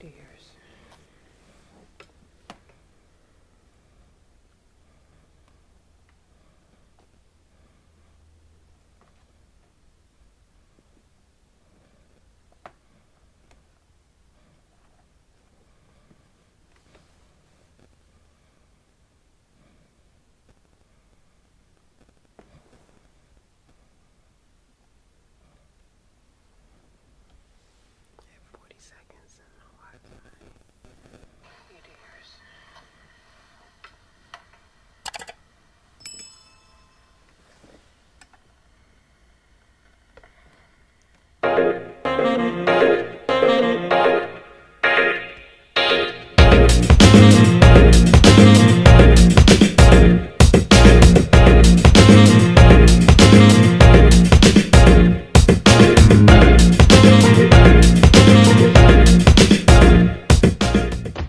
years.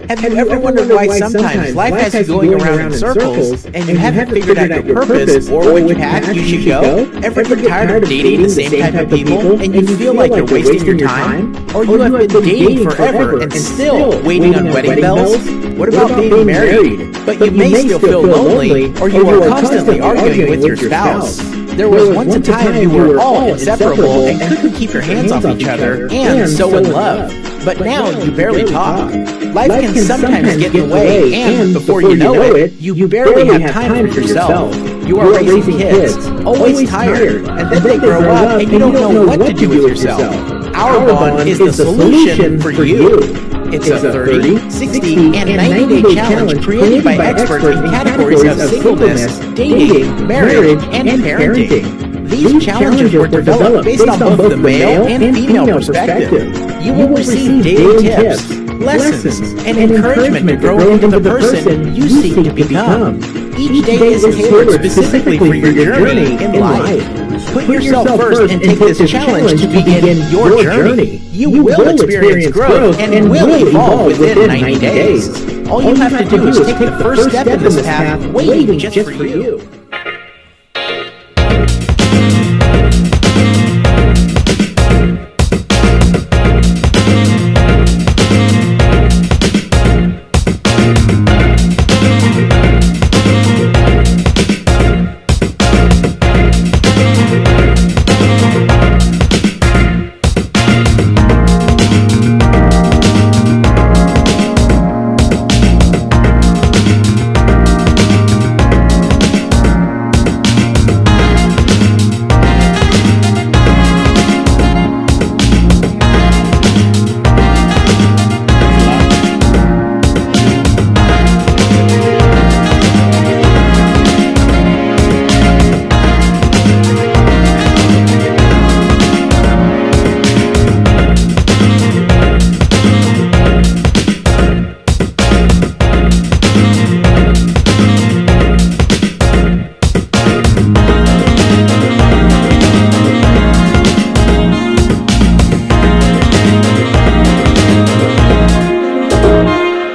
Have you ever wondered why sometimes life has you going around in circles and you haven't figured out your purpose or which path you should go? Ever get tired of dating the same type of people and you feel like you're wasting your time? Or you have been dating forever and still waiting on wedding bells? What about being married, but you may still feel lonely or you are constantly arguing with your spouse? There was once a time you were all inseparable and couldn't keep your hands off each other and so in love. But now you barely talk. Life can sometimes get in the way, and before you know it, you barely have time for yourself. You are raising kids, always tired, and then they grow up and you don't know what to do with yourself. Ourbond is the solution for you. It's a 30, 60, and 90-day challenge created by experts in categories of singleness, dating, marriage, and parenting. These challenges were developed based on both the male and female perspective. You will receive daily tips, lessons, and encouragement to grow into the person you seek to become. Each day is tailored specifically for your journey in life. Put yourself first and take this challenge to begin your journey. You will experience growth and will evolve within 90 days. All you have to do is take the first step in this path waiting just for you.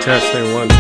Testing 1, 2.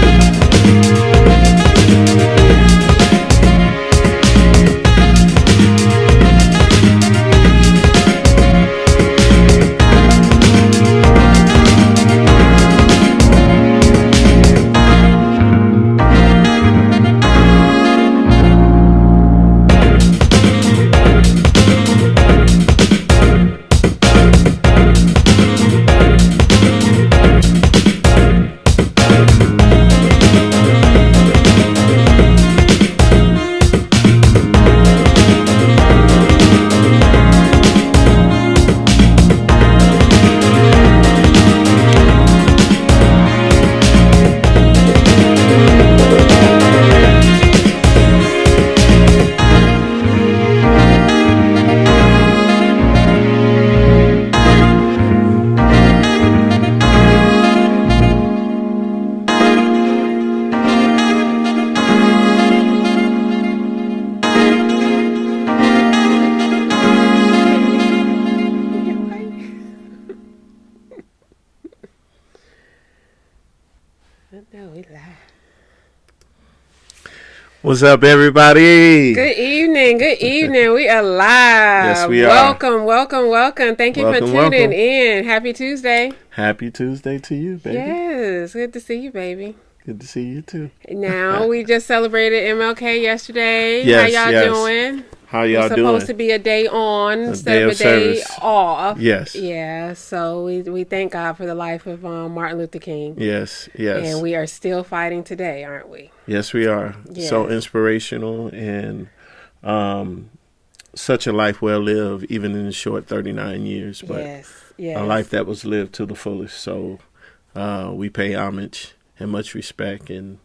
What's up, everybody? Good evening. Good evening. We are live. Yes, we are. Welcome. Thank you for tuning in. Happy Tuesday. Happy Tuesday to you, baby. Yes. Good to see you, baby. Good to see you, too. Now, we just celebrated MLK yesterday. Yes, How y'all yes. doing? How y'all It's doing? supposed to be a day on instead of a day service. off. Yes. Yeah, so we thank God for the life of Martin Luther King. Yes. And we are still fighting today, aren't we? Yes, we are. Yes. So inspirational and such a life well lived, even in the short 39 years. But yes. a life that was lived to the fullest. So we pay homage and much respect and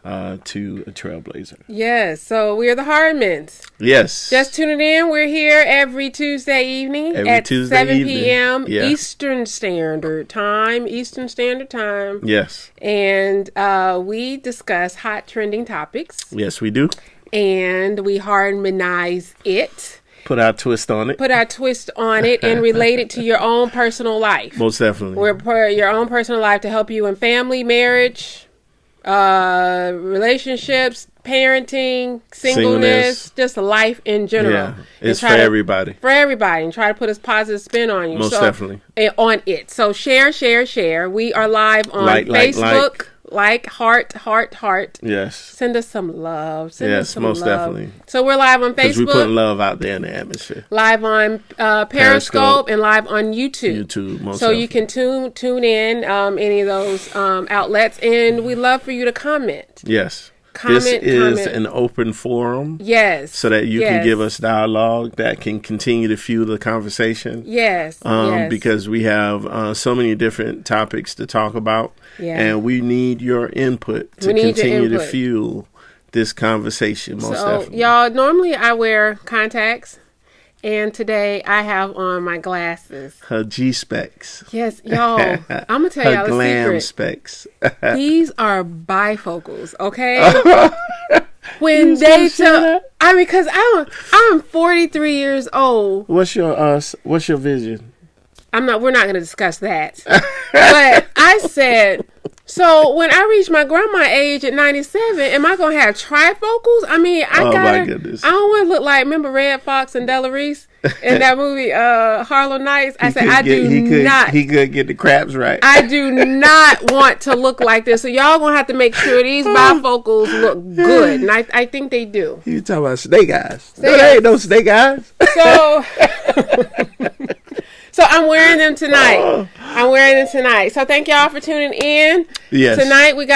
to a trailblazer. Yes, so we're the Hardmans. Yes. Just tuning in. We're here every Tuesday evening at 7 p.m. Yeah. Eastern Standard Time. Yes. And we discuss hot trending topics. Yes, we do. And we Hardmanize it. Put our twist on it. And relate it to your own personal life. Most definitely. We're for your own personal life to help you in family, marriage, relationships, parenting, singleness, just life in general. Yeah, it's for everybody. For everybody, and try to put a positive spin on you. Most definitely. On it. So share. We are live on Facebook. Like, heart. Yes. Send us some love. Most definitely. So we're live on Facebook. Because we're putting love out there in the atmosphere. Live on Periscope and live on YouTube. Most so definitely. you can tune in any of those outlets, and we love for you to comment. Yes. Comment. This is an open forum. Yes. So that you can give us dialogue that can continue to fuel the conversation. Yes. Because we have so many different topics to talk about. Yeah. And we need your input to continue to fuel this conversation. Most definitely. Y'all, normally I wear contacts. And today I have on my glasses. Her G-specs. Yes, y'all. I'm going to tell y'all a glam secret. specs. These are bifocals, okay? When they tell, because I'm 43 years old. What's your vision? We're not going to discuss that. But I said, so when I reach my grandma age at 97, am I going to have trifocals? I mean, my goodness. I don't want to look like, remember Red Fox and Della Reese in that movie, Harlem Nights? I said, He could get the crabs right. I do not want to look like this. So y'all going to have to make sure these bifocals look good. And I think they do. You talking about snake eyes. There ain't no snake eyes. So I'm wearing them tonight. So thank y'all for tuning in. Yes. Tonight we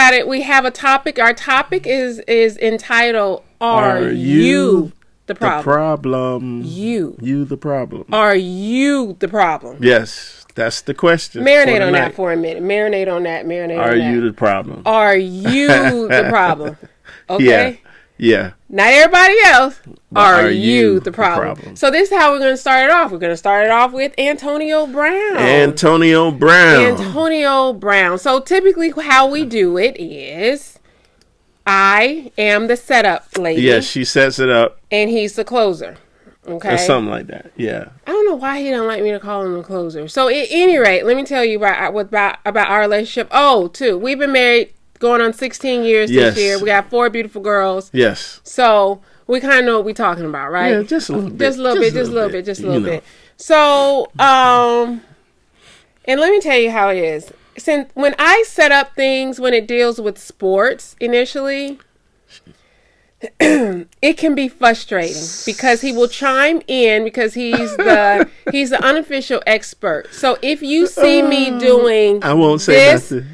have a topic. Our topic is entitled Are You the Problem? You the problem. Are you the problem? Yes. That's the question. Marinate on that for a minute. Marinate on that. Are you the problem? Are you the problem? Okay. Yeah. Not everybody else. Are you the problem? So this is how we're going to start it off. We're going to start it off with Antonio Brown. So typically how we do it is I am the setup lady. Yes, she sets it up. And he's the closer. Okay. Or something like that. Yeah. I don't know why he don't like me to call him the closer. So at any rate, let me tell you about our relationship. We've been married going on 16 years this year. We got 4 beautiful girls. Yes. So we kind of know what we're talking about, right? Yeah, just a little bit. Just a little bit. So, and let me tell you how it is. Since when I set up things when it deals with sports initially, it can be frustrating because he will chime in because he's the unofficial expert. So if you see me doing I won't say nothing.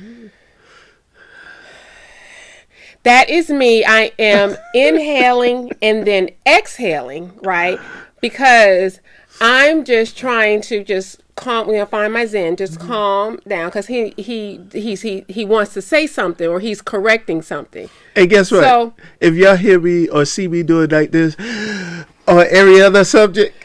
That is me. I am inhaling and then exhaling, right? Because I'm just trying to just find my zen, just calm down, because he wants to say something or he's correcting something. And guess what? So, if y'all hear me or see me doing like this or every other subject,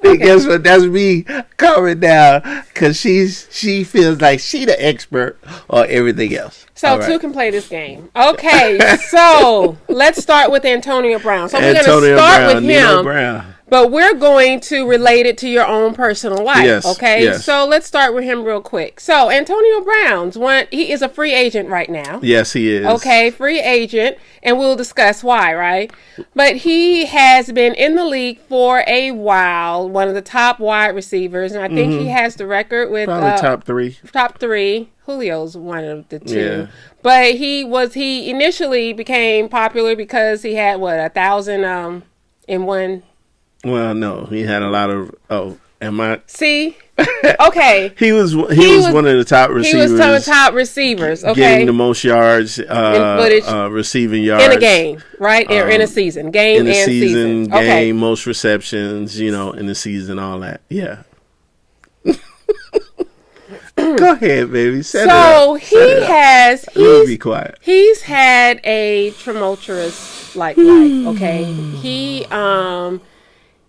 then guess what? That's me calm down, because she feels like she the expert on everything else. So two can play this game. Okay, so let's start with Antonio Brown. So we're going to start with Nino him. Brown. But we're going to relate it to your own personal life, Yes, okay? yes. So let's start with him real quick. So Antonio Brown's he is a free agent right now. Yes, he is. Okay, free agent, and we'll discuss why, right? But he has been in the league for a while, one of the top wide receivers, and I think he has the record with Probably top three. Top three. Julio's one of the two. Yeah. But he initially became popular because he had 1,000 in one. Well, no, he had a lot of. See? Okay. He was one of the top receivers. He was one of the top receivers. Okay. Getting the most yards, receiving yards in a game, right? Or in a season, game in a and season. Game, okay. most receptions, in the season, all that. Yeah. Go ahead, baby. He's be quiet. He's had a tumultuous life. Okay.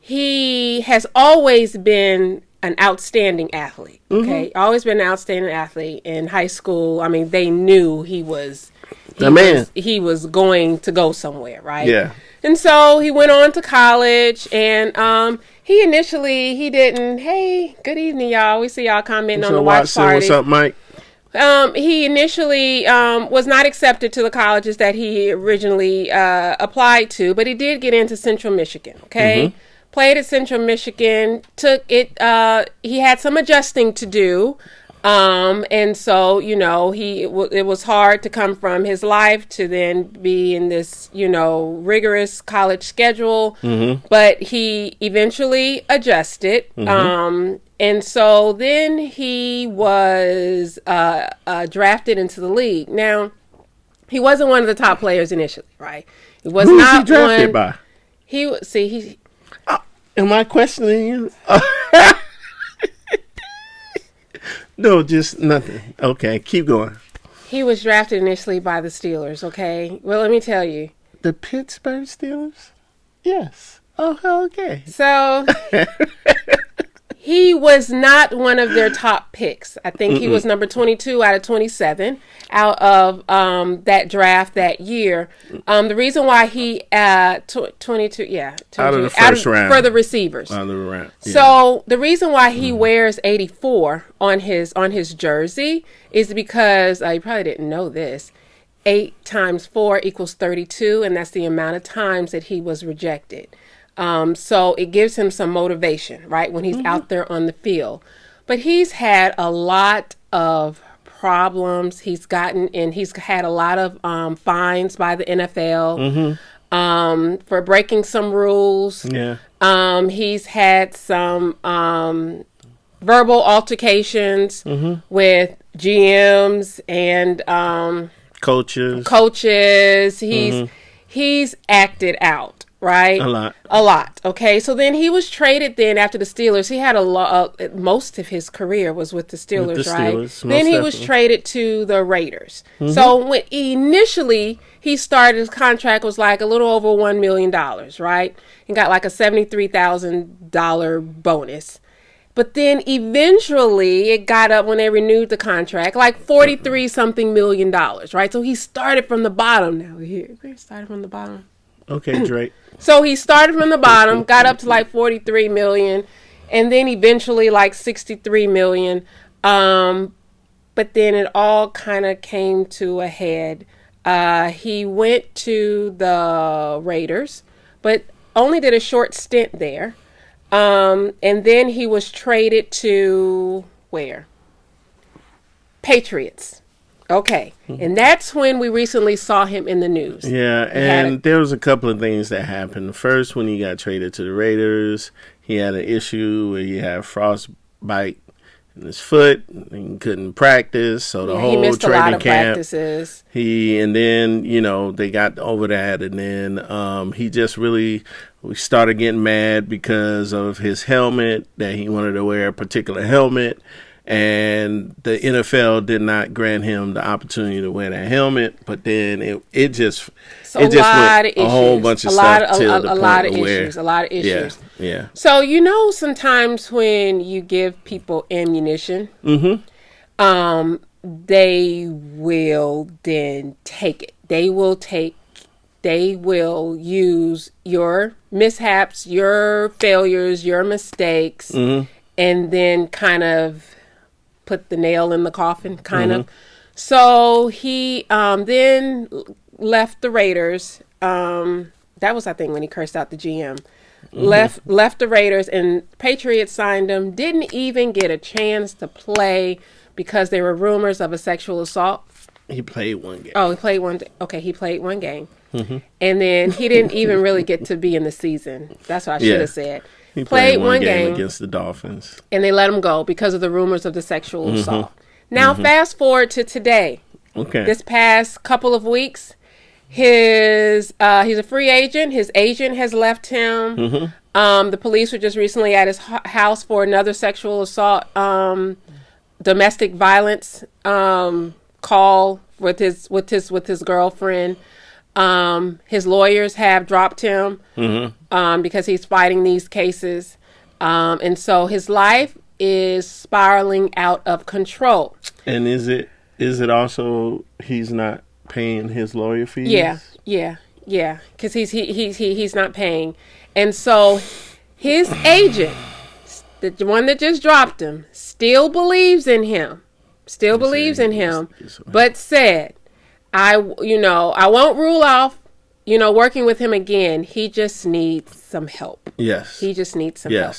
He has always been an outstanding athlete. Okay, always been an outstanding athlete in high school. I mean, they knew he was he was going to go somewhere, right? Yeah. And so he went on to college, and he didn't. Hey, good evening, y'all. We see y'all commenting on the watch party. What's up, Mike? He initially was not accepted to the colleges that he originally applied to, but he did get into Central Michigan. Okay. Played at Central Michigan, took it, he had some adjusting to do. And so, it was hard to come from his life to then be in this, rigorous college schedule, but he eventually adjusted. And so then he was, drafted into the league. Now, he wasn't one of the top players initially, right? He was Who not was he drafted by? Am I questioning you? No, just nothing. Okay, keep going. He was drafted initially by the Steelers, okay? Well, let me tell you. The Pittsburgh Steelers? Yes. Oh, okay. So, he was not one of their top picks. I think he was number 22 out of 27 out of that draft that year. The reason why he 22, out of the first round for the receivers. Out of the round. Yeah. So the reason why he wears 84 on his jersey is because you probably didn't know this. 8 times 4 equals 32, and that's the amount of times that he was rejected. So it gives him some motivation, right, when he's out there on the field. But he's had a lot of problems. He's had a lot of fines by the NFL for breaking some rules. Yeah. He's had some verbal altercations with GMs and coaches. He's acted out. Right? A lot. Okay. So then he was traded then after the Steelers. He had most of his career was with the Steelers, right? Then he was traded to the Raiders. So when initially he started, his contract was like a little over $1 million, right? And got like a $73,000 bonus. But then eventually it got up when they renewed the contract, like 43 something million dollars, right? So he started from the bottom. Now he started from the bottom. Okay, Drake. So he started from the bottom, got up to like 43 million, and then eventually like 63 million. But then it all kind of came to a head. He went to the Raiders, but only did a short stint there. And then he was traded to where? Patriots. Okay. And that's when we recently saw him in the news. Yeah, and there was a couple of things that happened. First, when he got traded to the Raiders, he had an issue where he had frostbite in his foot. He couldn't practice, so the whole he missed training a lot of camp. Practices. And then, they got over that, and then he just we started getting mad because of his helmet, that he wanted to wear a particular helmet. and the NFL did not grant him the opportunity to wear that helmet. But then it just went a whole bunch of stuff till the point where a lot of issues. Yeah. So sometimes when you give people ammunition, they will then take it. They will use your mishaps, your failures, your mistakes, and then kind of put the nail in the coffin, kind of. So he then left the Raiders. That was, I think, when he cursed out the GM. Left the Raiders, and Patriots signed him. Didn't even get a chance to play because there were rumors of a sexual assault. He played one game. Oh, he played one. Okay, he played one game. And then he didn't even really get to be in the season. That's what I should have said. He played one game against the Dolphins. And they let him go because of the rumors of the sexual assault. Now, fast forward to today. Okay. This past couple of weeks, he's a free agent. His agent has left him. The police were just recently at his house for another sexual assault, domestic violence call with his girlfriend. His lawyers have dropped him because he's fighting these cases, and so his life is spiraling out of control. And is it also he's not paying his lawyer fees? Yeah. Because he's not paying, and so his agent, the one that just dropped him, still believes in him, but said, I won't rule off, working with him again. He just needs some help. Yes. He just needs some help.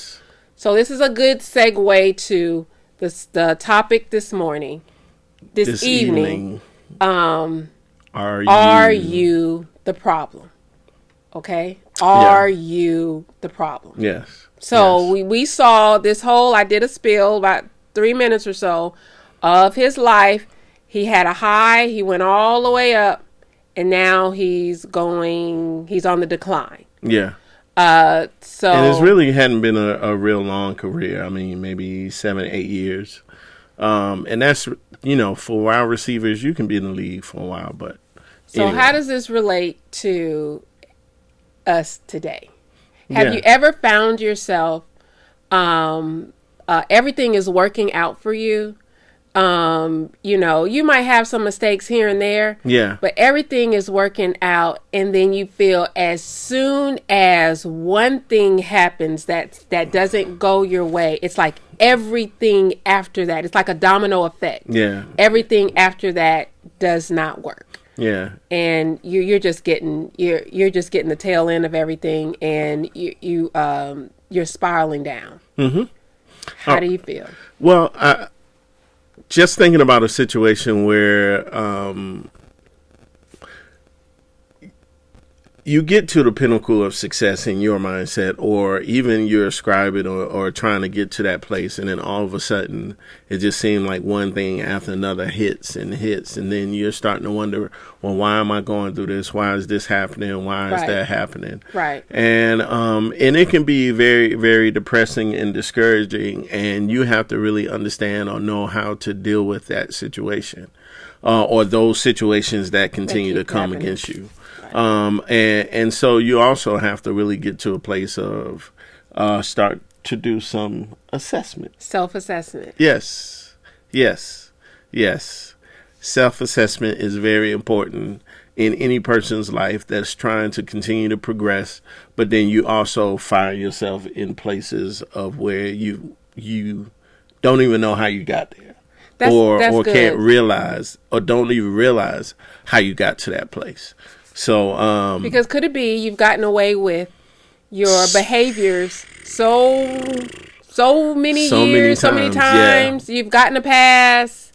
So this is a good segue to the topic this morning, this evening. Are you the problem? Okay. Are you the problem? Yes. So we saw this whole, I did a spill about 3 minutes or so of his life. He had a high, he went all the way up, and now he's on the decline. Yeah. And it really hadn't been a real long career. I mean, maybe 7-8 years. And that's, for wide receivers, you can be in the league for a while, but anyway. How does this relate to us today? Have you ever found yourself, everything is working out for you? You might have some mistakes here and there, but everything is working out, and then you feel as soon as one thing happens that doesn't go your way, it's like everything after that, it's like a domino effect. Everything after that does not work. And you're just getting the tail end of everything, and you're spiraling down. How do you feel? Well, just thinking about a situation where you get to the pinnacle of success in your mindset, or even you're ascribing or trying to get to that place, and then all of a sudden it just seemed like one thing after another hits, and then you're starting to wonder, well, why am I going through this? Why is this happening? Why is that happening? And it can be very, very depressing and discouraging, and you have to really understand or know how to deal with that situation, or those situations that continue to come against you. And so you also have to really get to a place of start to do some assessment. Self-assessment. Yes. Self-assessment is very important in any person's life that's trying to continue to progress, but then you also find yourself in places of where you don't even know how you got there. Or can't realize, or don't even realize how you got to that place. So, because could it be you've gotten away with your behaviors so many years, so many times, you've gotten a pass,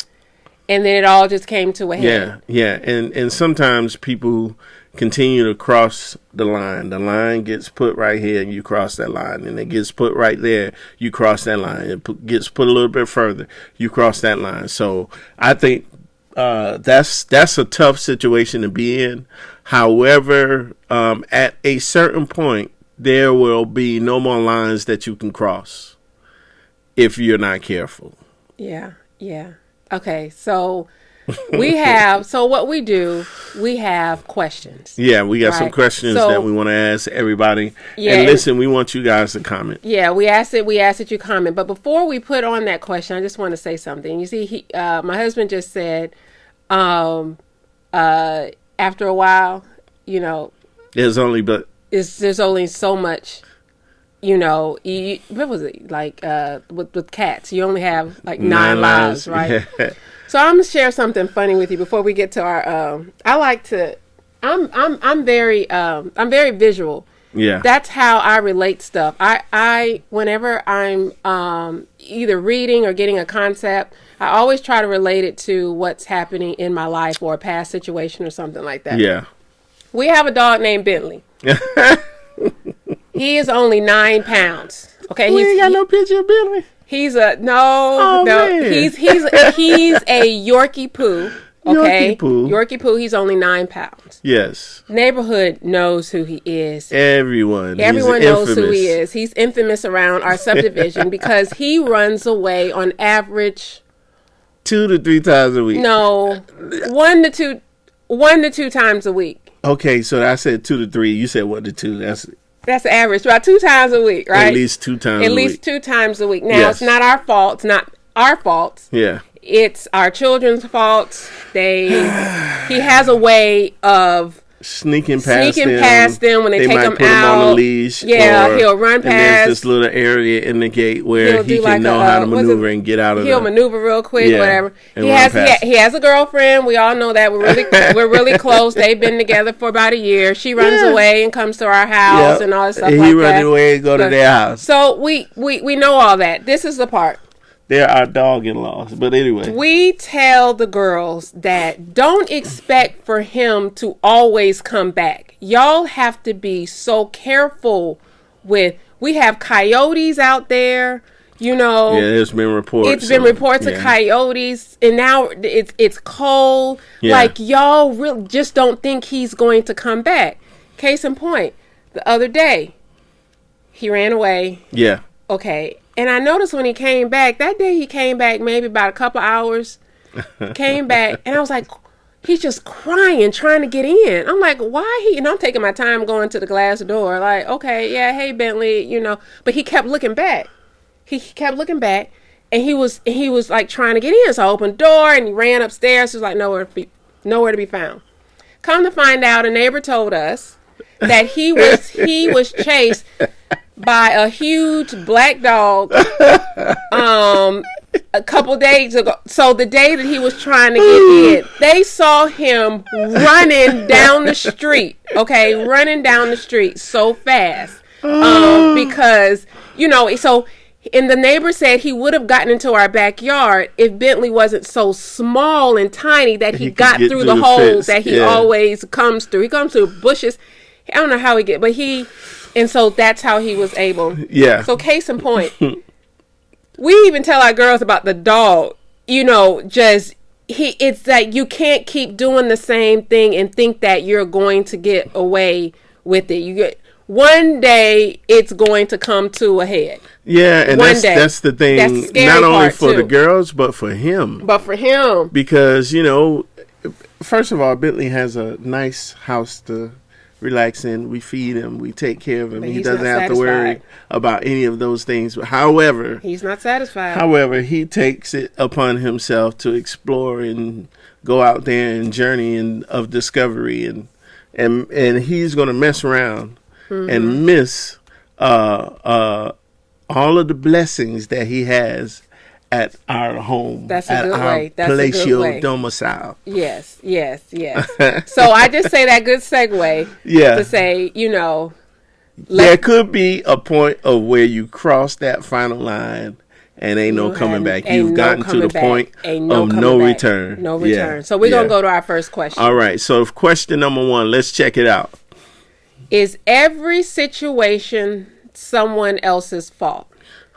and then it all just came to a head. And sometimes people continue to cross the line. The line gets put right here, and you cross that line, and it gets put right there, you cross that line. It gets put a little bit further, you cross that line. So I think that's a tough situation to be in. However, at a certain point, there will be no more lines that you can cross if you're not careful. Yeah. Yeah. Okay. So what we do, we have questions. Yeah, we got some Right. questions So that we want to ask everybody. yeah, And listen, we want you guys to comment. yeah, we asked that you comment. But before we put on that question, I just want to say something. You see, my husband just said, after a while, you know, There's only but there's only so much, what was it like with cats? You only have like nine lives, right? Yeah. So I'm gonna share something funny with you before we get to our. I'm very visual. Yeah. That's how I relate stuff. I whenever I'm either reading or getting a concept, I always try to relate it to what's happening in my life or a past situation or something like that. Yeah. We have a dog named Bentley. He is only 9 pounds. Okay, We ain't got no picture of Billy. he's a Oh, man. he's a Yorkie poo. Okay, Yorkie poo. Yorkie poo. He's only 9 pounds. Yes. Neighborhood knows who he is. Everyone. Everyone He's knows who infamous. he is. He's infamous around our subdivision because he runs away on average. 2 to 3 times a week. No, 1 to 2 times a week. Okay, so I said 2 to 3. You said 1 to 2. That's That's the average. About 2 times a week, right? at least 2 times At a least week. 2 times a week. Now, Yes. it's not our fault. It's not our fault. Yeah. It's our children's fault. He has a way of Sneaking sneaking them. past them when they take might him put him on a out. leash. Yeah, he'll run And past. there's this little area in the gate where He'll he do can like know a, how to what's maneuver it- and get out of He'll there. maneuver real quick, Yeah, whatever. and He run has past. he has a girlfriend. We all know that. We're really close. They've been together for about a year. She runs Yeah. away and comes to our house Yep. and all this stuff And like he that. run away and go to their house. So we know all that. This is the part. They're our dog-in-laws. But anyway. We tell the girls that don't expect for him to always come back. Y'all have to be so careful with. We have coyotes out there, Yeah, there's been reports. It's been reports of coyotes, and now it's cold. Yeah. Like, y'all really just don't think he's going to come back. Case in point, the other day, he ran away. Yeah. Okay. And I noticed when he came back, that day he came back maybe about a couple hours, came back, and I was like, he's just crying, trying to get in. I'm like, why he? And I'm taking my time going to the glass door, like, okay, yeah, hey, Bentley, but he kept looking back. He kept looking back, and he was like trying to get in. So I opened the door, and he ran upstairs. He was like, nowhere to be found. Come to find out, a neighbor told us that he was chased by a huge black dog a couple days ago. So the day that he was trying to get in, they saw him running down the street. Okay, running down the street so fast because so. And the neighbor said he would have gotten into our backyard if Bentley wasn't so small and tiny that he could got get through through the the holes fence. that he Yeah. always comes through. He comes through bushes. I don't know how he get, but and so that's how he was able. Yeah. So case in point, we even tell our girls about the dog. It's like you can't keep doing the same thing and think that you're going to get away with it. One day it's going to come to a head. Yeah, and that's the thing. That's the scary not only part, for the too. girls, but for him. But for him, Because, first of all, Bentley has a nice house to relax in. We feed him. We take care of him. But He he's doesn't not have to worry satisfied. about any of those things. However, he's not satisfied. he takes it upon himself to explore and go out there and journey of discovery. And he's going to mess around and miss all of the blessings that he has at our home. That's a at good our way. That's a good palatial way. domicile. Yes. So I just say that good segue Yeah. to say, There could be a point of where you cross that final line and ain't no coming back. You've gotten to the point of no return. No return. Yeah. So we're going to Yeah. go to our first question. All right. So question number 1, let's check it out. Is every situation someone else's fault?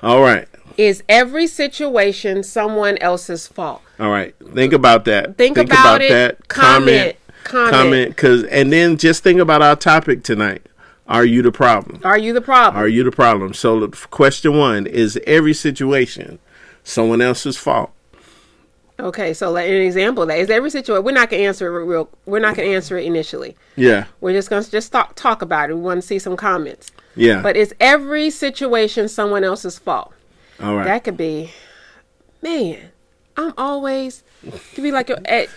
All right. Is every situation someone else's fault? All right. Think about that. Think about it. that. Comment. And then just think about our topic tonight. Are you the problem? Are you the problem? Are you the problem? So question 1, is every situation someone else's fault. Okay, so like an example of that is every situation. We're not gonna answer it We're not gonna answer it initially. Yeah. We're just gonna talk about it. We want to see some comments. Yeah. But is every situation someone else's fault? All right. That could be, man. I'm always. Could be like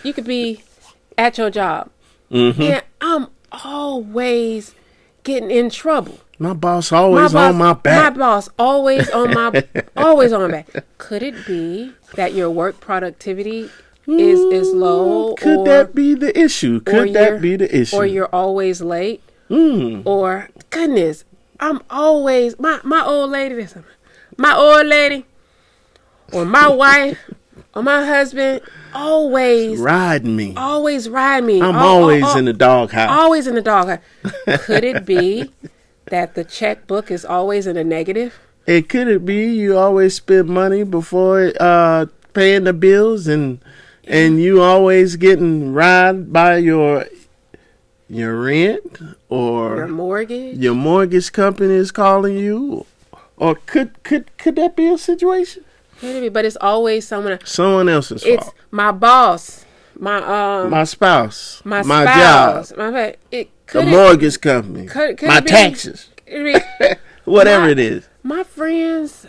you could be at your job, and I'm always getting in trouble. My boss always on my back. My boss always on my always on my back. Could it be that your work productivity is low? Could that be the issue? Could that be the issue? Or you're always late? Or goodness, I'm always my old lady. My old lady, or my wife, or my husband always ride me. Always ride me. I'm always in the doghouse. Always in the doghouse. Could it be that the checkbook is always in a negative? Could it be you always spend money before paying the bills, and you always getting ride by your rent, or your mortgage company is calling you, or could that be a situation? Could it be? But it's always someone else's fault. It's my boss, my spouse, my spouse, job, the mortgage company, my taxes, whatever it is. My friends,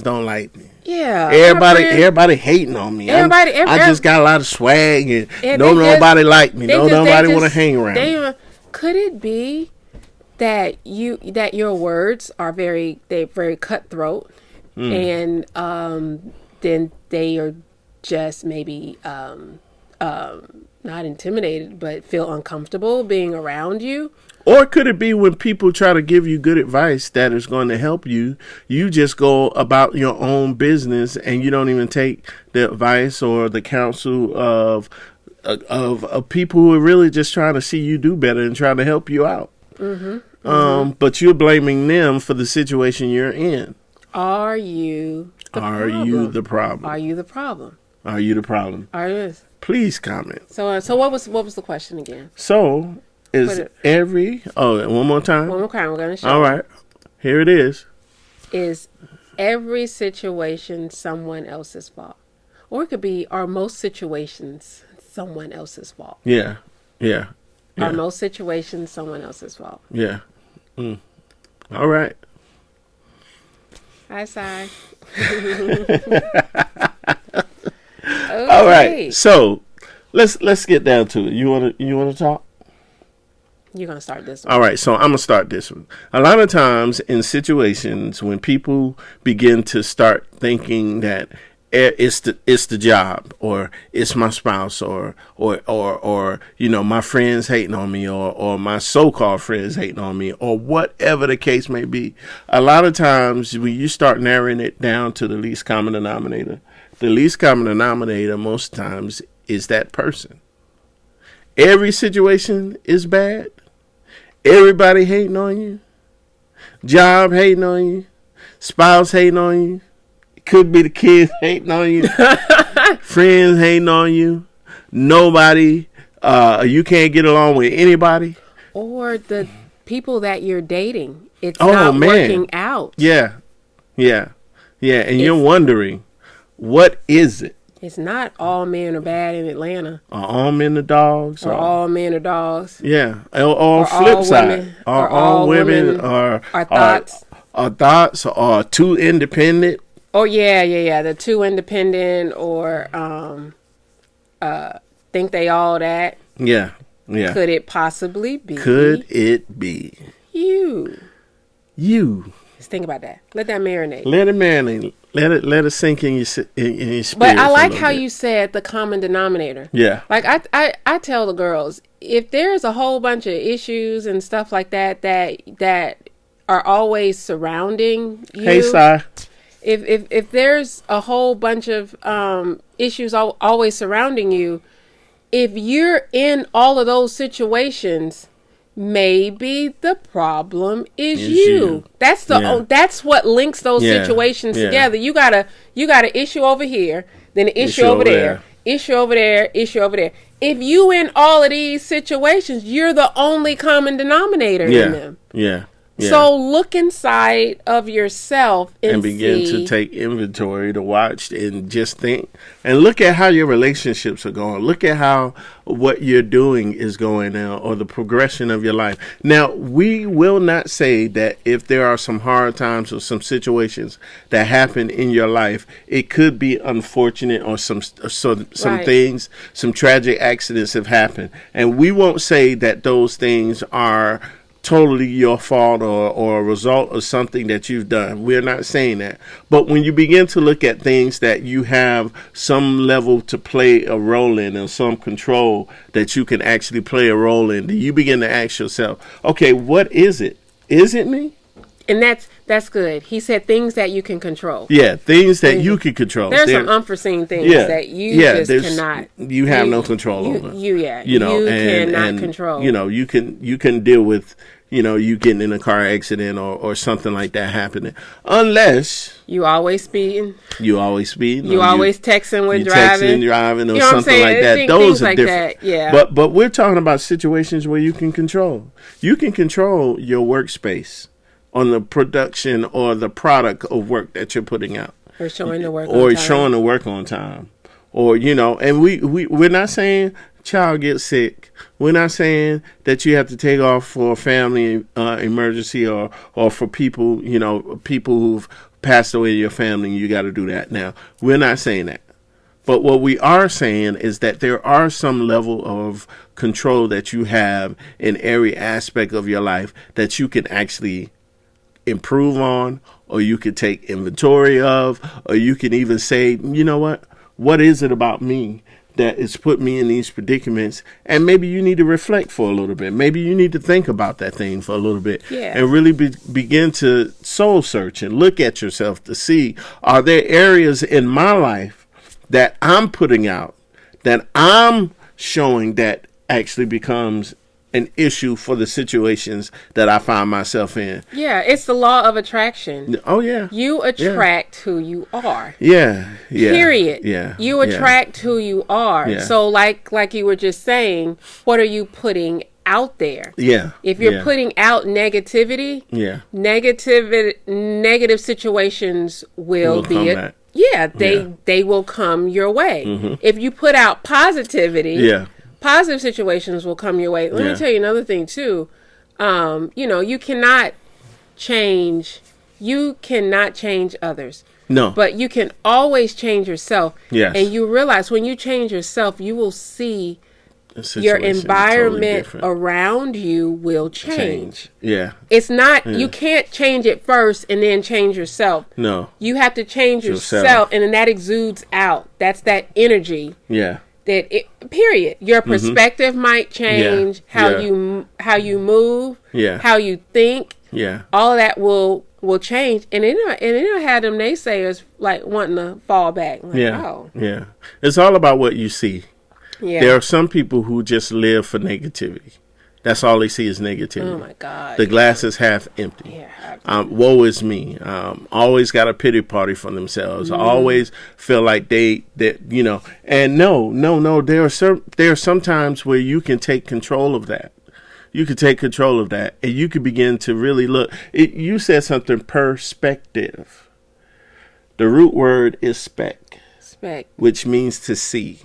don't like me. Yeah, everybody hating on me. I just got a lot of swag, and nobody like me. Nobody want to hang around. Could it be that your words are very cutthroat, and then they are just maybe not intimidated, but feel uncomfortable being around you? Or could it be when people try to give you good advice that is going to help you, you just go about your own business and you don't even take the advice or the counsel of people who are really just trying to see you do better and trying to help you out? But you're blaming them for the situation you're in. Are you the problem? Are you the problem? Are you the problem? Are you the problem? Are you? Please comment. So what was the question again? So is one more time? One more time. We're gonna show. All right. Here it is. Is every situation someone else's fault, or it could be, are most situations someone else's fault? Yeah. Are most situations someone else's fault? Yeah. All right. Hi, Si. Okay. All right. So let's get down to it. You wanna talk? You're gonna start this one. All right. So I'm gonna start this one. A lot of times in situations when people begin to start thinking that it's the job, or it's my spouse, or my friends hating on me, or my so-called friends hating on me, or whatever the case may be. A lot of times when you start narrowing it down to the least common denominator, most times is that person. Every situation is bad. Everybody hating on you. Job hating on you. Spouse hating on you. Could be the kids hating on you. Friends hating on you. Nobody. You can't get along with anybody. Or the people that you're dating. It's not working out. Yeah. And you're wondering, what is it? It's not all men are bad in Atlanta. Are all men the dogs? Or all men are dogs. Yeah. Or flip side. Are all women are thoughts. Are thoughts, or too independent. Oh yeah. They're too independent, or think they all that. Yeah. Could it possibly be? Could it be you? Just think about that. Let that marinate. Let it marinate. Let it sink in your spirit. But I like how you said the common denominator. Yeah. Like I tell the girls, if there's a whole bunch of issues and stuff like that are always surrounding you. Hey, Si. If there's a whole bunch of issues always surrounding you, if you're in all of those situations, maybe the problem is you. That's what links those situations together. You got an issue over here, then an issue over there, issue over there, issue over there. If you in all of these situations, you're the only common denominator in them. Yeah. Yeah. So look inside of yourself and begin to take inventory to watch and just think and look at how your relationships are going. Look at how what you're doing is going now, or the progression of your life. Now, we will not say that if there are some hard times or some situations that happen in your life, it could be unfortunate, or some Right. things, some tragic accidents have happened, and we won't say that those things are totally your fault, or a result of something that you've done. We're not saying that. But when you begin to look at things that you have some level to play a role in, and some control that you can actually play a role in, then you begin to ask yourself, okay, what is it? Is it me? And that's good. He said things that you can control. Yeah, things that you can control. There's some unforeseen things that you just cannot. You have no control over. You cannot control. You can deal with, you getting in a car accident or something like that happening, unless you always speeding. You always speeding. You always texting when driving. Driving, or you know something like that. Those are like different. That, yeah. But we're talking about situations where you can control. You can control your workspace on the production or the product of work that you're putting out, or showing the work, on time, or and we're not saying child gets sick. We're not saying that you have to take off for a family emergency, or for people people who've passed away in your family, and you got to do that. Now, we're not saying that. But what we are saying is that there are some level of control that you have in every aspect of your life that you can actually improve on, or you can take inventory of, or you can even say, what is it about me that has put me in these predicaments? And maybe you need to reflect for a little bit. Maybe you need to think about that thing for a little bit, and really begin to soul search and look at yourself to see, are there areas in my life that I'm putting out, that I'm showing, that actually becomes an issue for the situations that I find myself in. Yeah, it's the law of attraction. Oh, yeah. You attract who you are. Yeah. Period. Yeah. You attract who you are. Yeah. So like you were just saying, what are you putting out there? Yeah. If you're putting out negativity, negative situations will be back. They will come your way. Mm-hmm. If you put out positivity, positive situations will come your way. Let me tell you another thing too. You cannot change others. No. But you can always change yourself. Yes. And you realize when you change yourself, you will see your environment around you will change. Yeah. It's not, you can't change it first and then change yourself. No. You have to change yourself, and then that exudes out. That's that energy. Yeah. Period. Your perspective might change, how you move, how you think. Yeah. All of that will change, and it'll have them naysayers like wanting to fall back. Like, Yeah. It's all about what you see. Yeah. There are some people who just live for negativity. That's all they see is negativity. Oh my God. The glass is half empty. Yeah. Woe is me. Always got a pity party for themselves. Always feel like they and no. There are some times where you can take control of that. You can take control of that, and you can begin to really look. You said something, perspective. The root word is spec, which means to see,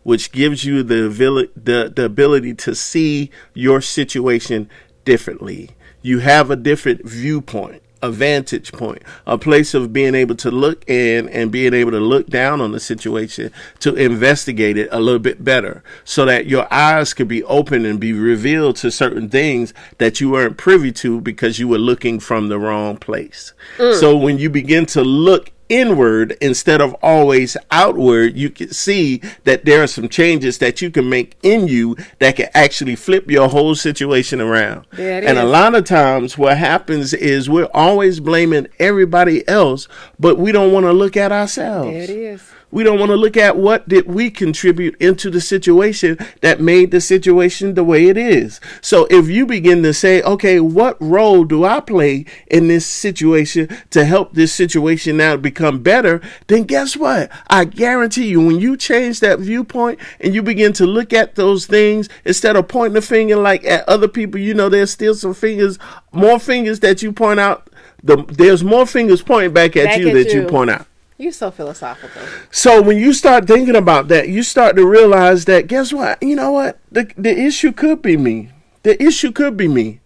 which gives you the ability to see your situation differently. You have a different viewpoint, a vantage point, a place of being able to look in and being able to look down on the situation to investigate it a little bit better, so that your eyes could be open and be revealed to certain things that you weren't privy to because you were looking from the wrong place. So when you begin to look inward instead of always outward, you can see that there are some changes that you can make in you that can actually flip your whole situation around. And a lot of times what happens is we're always blaming everybody else, but we don't want to look at ourselves. There it is. We don't want to look at what did we contribute into the situation that made the situation the way it is. So if you begin to say, okay, what role do I play in this situation to help this situation now become better, then guess what? I guarantee you, when you change that viewpoint and you begin to look at those things instead of pointing the finger like at other people, there's still some fingers, more fingers that you point out. There's more fingers pointing back at you that you point out. You're so philosophical. So when you start thinking about that, you start to realize that, guess what? You know what? The issue could be me. The issue could be me.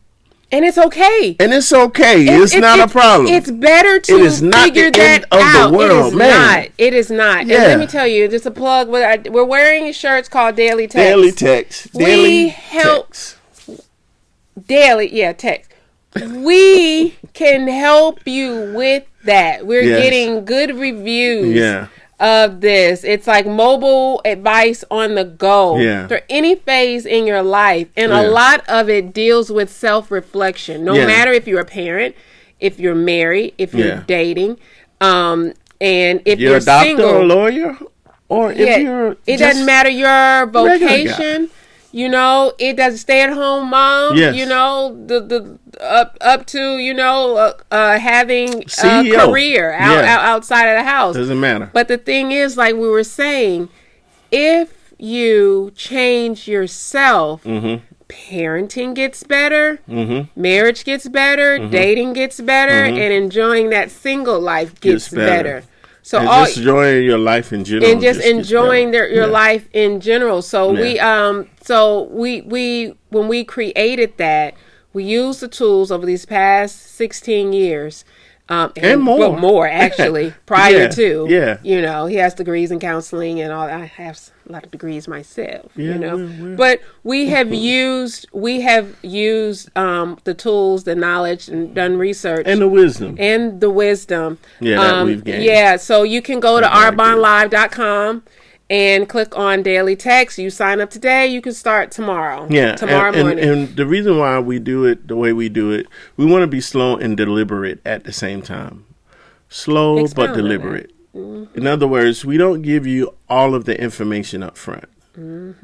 And it's okay. It's not a problem. It's better to figure that out. The world, It is not. Yeah. And let me tell you, just a plug. We're wearing shirts called Daily Text. Daily Text. We help. Daily, text. We can help you with that. We're getting good reviews of this. It's like mobile advice on the go for any phase in your life. And a lot of it deals with self-reflection. No matter if you're a parent, if you're married, if you're dating, and if you're a doctor single, or a lawyer, or if you're it doesn't matter your vocation. It doesn't stay at home mom. Yes. The up to having CEO. a career outside of the house. Doesn't matter. But the thing is, like we were saying, if you change yourself, parenting gets better, marriage gets better, dating gets better, and enjoying that single life gets better. So and just enjoying your life in general, and just enjoying your life in general. So we when we created that, we used the tools over these past 16 years. And more. Well, more actually, prior to. Yeah. He has degrees in counseling and all. I have a lot of degrees myself, But we have used the tools, the knowledge, and done research. And the wisdom. That we've gained. Yeah, so you can go to ourbondlive.com and click on Daily Text. You sign up today, you can start tomorrow. Tomorrow morning. And the reason why we do it the way we do it, we want to be slow and deliberate at the same time. Slow but deliberate. In other words, we don't give you all of the information up front.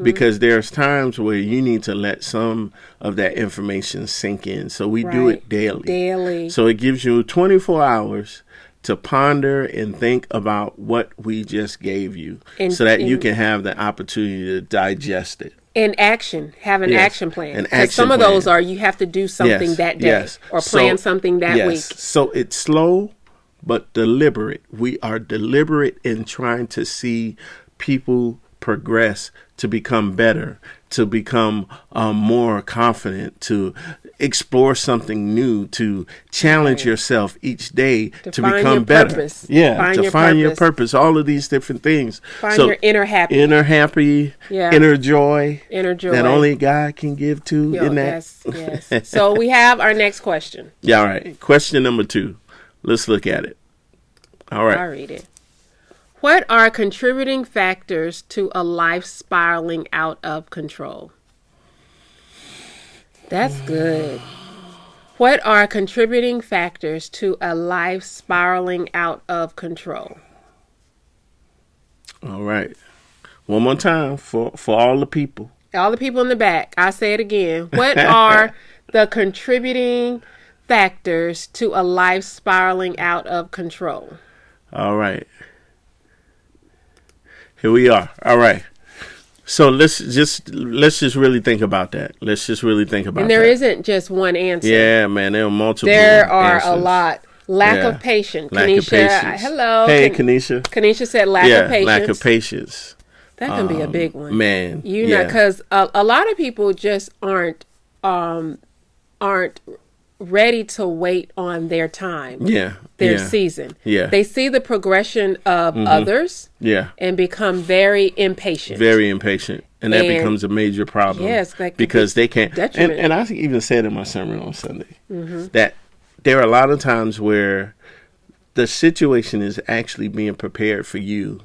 Because there's times where you need to let some of that information sink in. So we do it daily. So it gives you 24 hours to ponder and think about what we just gave you, so that you can have the opportunity to digest it. In action, have an action plan. Because some of those are you have to do something that day or plan something that week. So it's slow but deliberate. We are deliberate in trying to see people progress, to become better, to become more confident, to explore something new, to challenge yourself each day to become better. Purpose. To find your purpose. All of these different things. Find your inner happy. Inner joy. That only God can give to. Yes. So we have our next question. Yeah, all right. Question number 2. Let's look at it. All right. I'll read it. What are contributing factors to a life spiraling out of control? That's good. What are contributing factors to a life spiraling out of control? All right. One more time for all the people. All the people in the back. I'll say it again. What are the contributing factors to a life spiraling out of control? All right. Here we are. All right. So let's just really think about that. And there isn't just one answer. Yeah, man, there are multiple. There are a lot. Lack of patience. Kanisha, hello. Hey, Kanisha. Kanisha said lack of patience. Lack of patience. That can be a big one, man. Because a lot of people just aren't ready to wait on their time. Their season. They see the progression of others. And become very impatient. And that becomes a major problem. Yes, because they can't. And I even said in my sermon on Sunday that there are a lot of times where the situation is actually being prepared for you,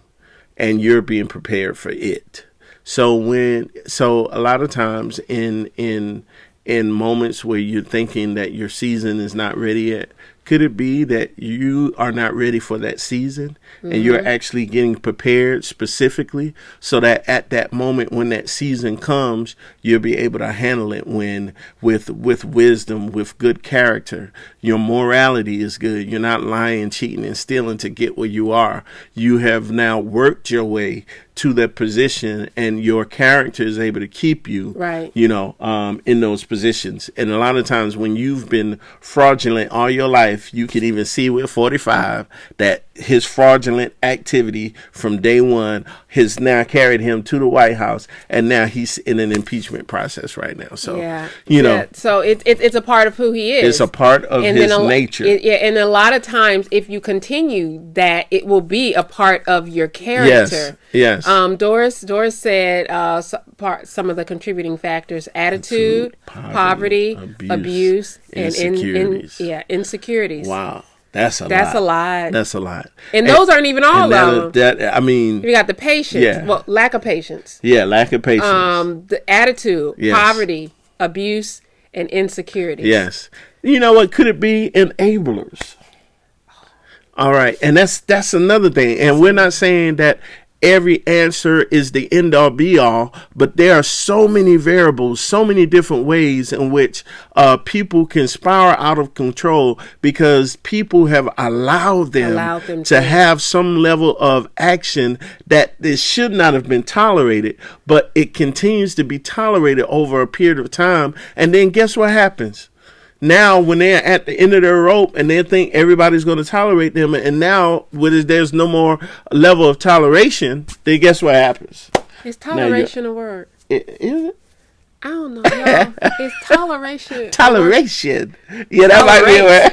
and you're being prepared for it. So a lot of times in moments where you're thinking that your season is not ready yet, Could it be that you are not ready for that season and you're actually getting prepared specifically so that at that moment when that season comes, you'll be able to handle it with wisdom, with good character. Your morality is good. You're not lying, cheating, and stealing to get where you are. You have now worked your way to that position, and your character is able to keep you, right, in those positions. And a lot of times when you've been fraudulent all your life, you can even see with 45 that his fraudulent activity from day one has now carried him to the White House, and now he's in an impeachment process right now. So, so it's a part of who he is. It's a part of his nature. And a lot of times, if you continue that, it will be a part of your character. Yes. Doris said some of the contributing factors: attitude, poverty, abuse, and insecurities. Insecurities. Wow. That's a lot. And those aren't even all of them. You got the patience. Yeah. Well, lack of patience. Yeah, lack of patience. The attitude, poverty, abuse, and insecurities. Yes. You know what? Could it be enablers? All right. And that's another thing. And we're not saying that every answer is the end all be all, but there are so many variables, so many different ways in which people can spiral out of control because people have allowed them to have some level of action that this should not have been tolerated, but it continues to be tolerated over a period of time. And then guess what happens? Now, when they're at the end of their rope and they think everybody's going to tolerate them, and now there's no more level of toleration, then guess what happens? Is toleration a word? Is it? I don't know, y'all. Is toleration? Toleration. Yeah, that might be a word.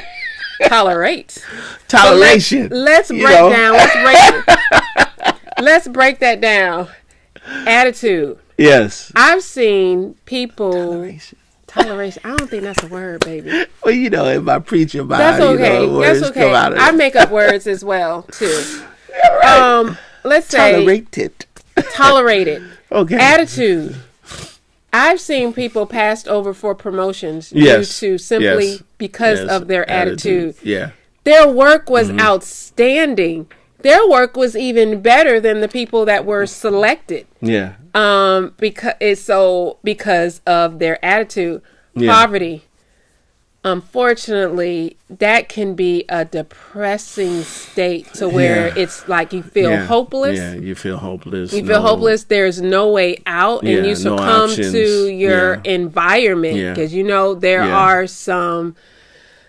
Tolerate. Toleration. Let's break down. Let's break that down. Attitude. Yes. I've seen people. Toleration. I don't think that's a word, baby. Well, in my preacher mind, that's okay. Words that's okay. come out of I make up words as well too. Right. Let's say tolerated. Okay. Attitude. I've seen people passed over for promotions due to simply because of their attitude. Yeah. Their work was outstanding. Their work was even better than the people that were selected. Yeah. Because of their attitude. Poverty. Unfortunately, that can be a depressing state to where it's like you feel hopeless. Yeah, you feel hopeless. You feel hopeless. There's no way out, and you succumb to your environment because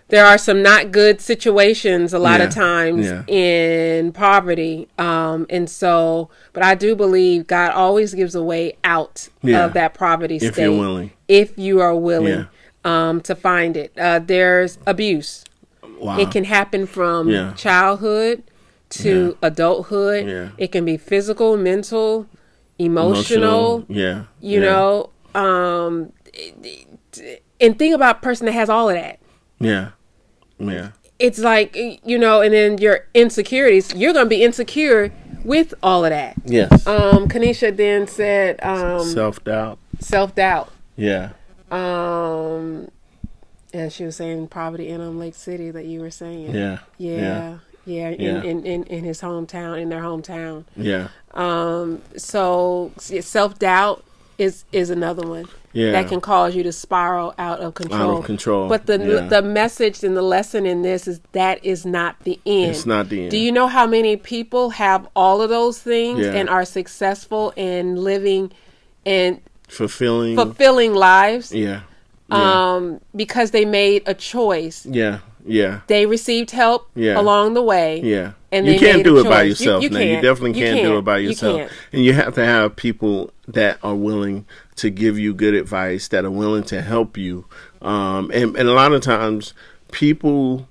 there are some not good situations a lot of times in poverty. But I do believe God always gives a way out of that poverty state. If you're willing. If you are willing to find it. There's abuse. Wow. It can happen from childhood to adulthood. Yeah. It can be physical, mental, emotional. And think about a person that has all of that. Yeah. Yeah. It's like, and then your insecurities, you're going to be insecure with all of that. Yes. Kanisha then said, self-doubt. Self-doubt. Yeah. And she was saying poverty in Lake City that you were saying. Yeah. Yeah. In his hometown, in their hometown. Yeah. So self-doubt is another one. Yeah. That can cause you to spiral out of control. But the message and the lesson in this is that is not the end. It's not the end. Do you know how many people have all of those things and are successful in living and fulfilling lives? Yeah. Because they made a choice. Yeah. Yeah. They received help along the way. Yeah. And you can't do it by yourself. You definitely can't do it by yourself. And you have to have people that are willing to give you good advice, that are willing to help you. And a lot of times people